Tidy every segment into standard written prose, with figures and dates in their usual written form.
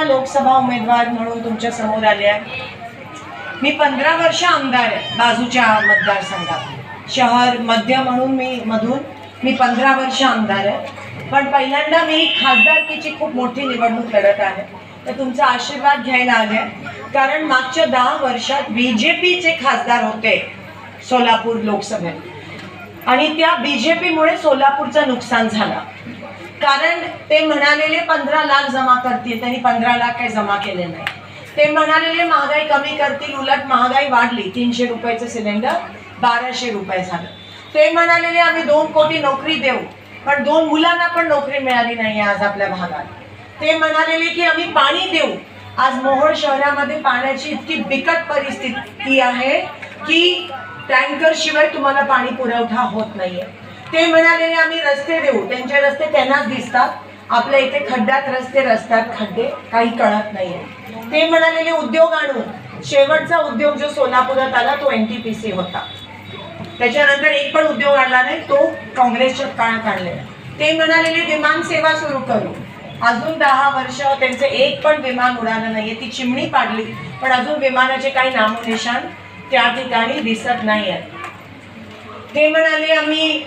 लोकसभा उमेदवार म्हणून तुमच्या समोर आले आहे। मी 15 वर्ष आमदार आहे बाजूच्या मतदारसंघात, शहर मध्य म्हणून मी 15 वर्ष आमदार आहे। पण पहिल्यांदा मी खासदारकीची खूप मोठी निवडणूक लढत आहे, तर तुमचा आशीर्वाद घ्यायला आले, कारण मागच्या 10 वर्षात बीजेपीचे खासदार होते सोलापूर लोकसभेत आणि त्या बीजेपीमुळे सोलापूरचं नुकसान झालं। कारण ते म्हणालेले 15 लाख जमा करतील, त्यांनी 15 लाख काही जमा केले नाही। ते म्हणालेले महागाई कमी करतील, उलट महागाई वाढली, 300 रुपयाचं सिलेंडर 1200 रुपये झालं। ते म्हणालेले आम्ही 2 कोटी नोकरी देऊ, पण 2 मुलांना पण नोकरी मिळाली नाही आज आपल्या भागात। ते म्हणालेले की आम्ही पाणी देऊ, आज मोहोळ शहरामध्ये पाण्याची इतकी बिकट परिस्थिती आहे की टँकर शिवाय तुम्हाला पाणी पुरवठा होत नाहीये। ते म्हणालेले आम्ही रस्ते देऊ, त्यांचे रस्ते त्यांनाच दिसतात, आपल्या इथे खड्ड्यात रस्ते, रस्त्यात खड्डे, काही कळत नाहीये। ते म्हणालेले उद्योग आणू, शेवटचा उद्योग जो सोलापुरात आला तो NTPC होता, त्याच्यानंतर एक पण उद्योग आणला नाही, तो काँग्रेसच्या काळात आणलेला। ते म्हणालेले विमान सेवा सुरू करू, अजून 10 वर्ष त्यांचं एक पण विमान उडालं नाहीये, ती चिमणी पाडली, पण अजून विमानाचे काही नामोनिशान त्या ठिकाणी दिसत नाही आहेत। ते म्हणाले आम्ही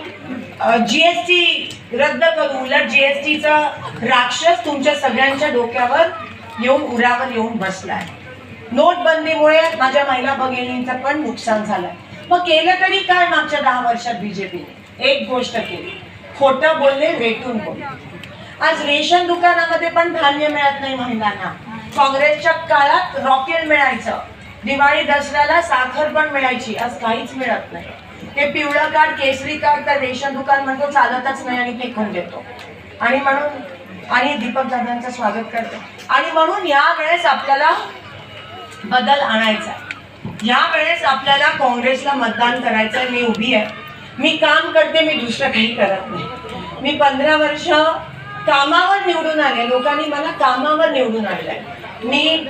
GST रद्द करू, उलट GSTचा राक्षस तुमच्या सगळ्यांच्या डोक्यावर येऊन उरावर येऊन बसलाय। नोटबंदीमुळे माझ्या महिला भगिनींचं पण नुकसान झालंय। मग केलं तरी काय मागच्या 10 वर्षात बीजेपीने? एक गोष्ट केली, खोटं बोलले, रेटून बोलले। आज रेशन दुकानामध्ये पण धान्य मिळत नाही महिलांना। काँग्रेसच्या काळात रॉकेल मिळायचं, दिवाळी दसऱ्याला साखर पण मिळायची, आज काहीच मिळत नाही। ते पिवळं कार्ड, केसरी कार्ड तर रेशन दुकान म्हणतो चालतच नाही आणि फेकून देतो, आणि दीपक दादांचं स्वागत करतो। आणि म्हणून यावेळेस आपल्याला बदल आणायचा आहे, यावेळेस आपल्याला काँग्रेसला मतदान करायचं आहे। मी उभी आहे, मी काम करते, मी दुसरं काही करत नाही। मी 15 वर्ष कामावर निवडून आले, लोकांनी मला कामावर निवडून आणलंय। मी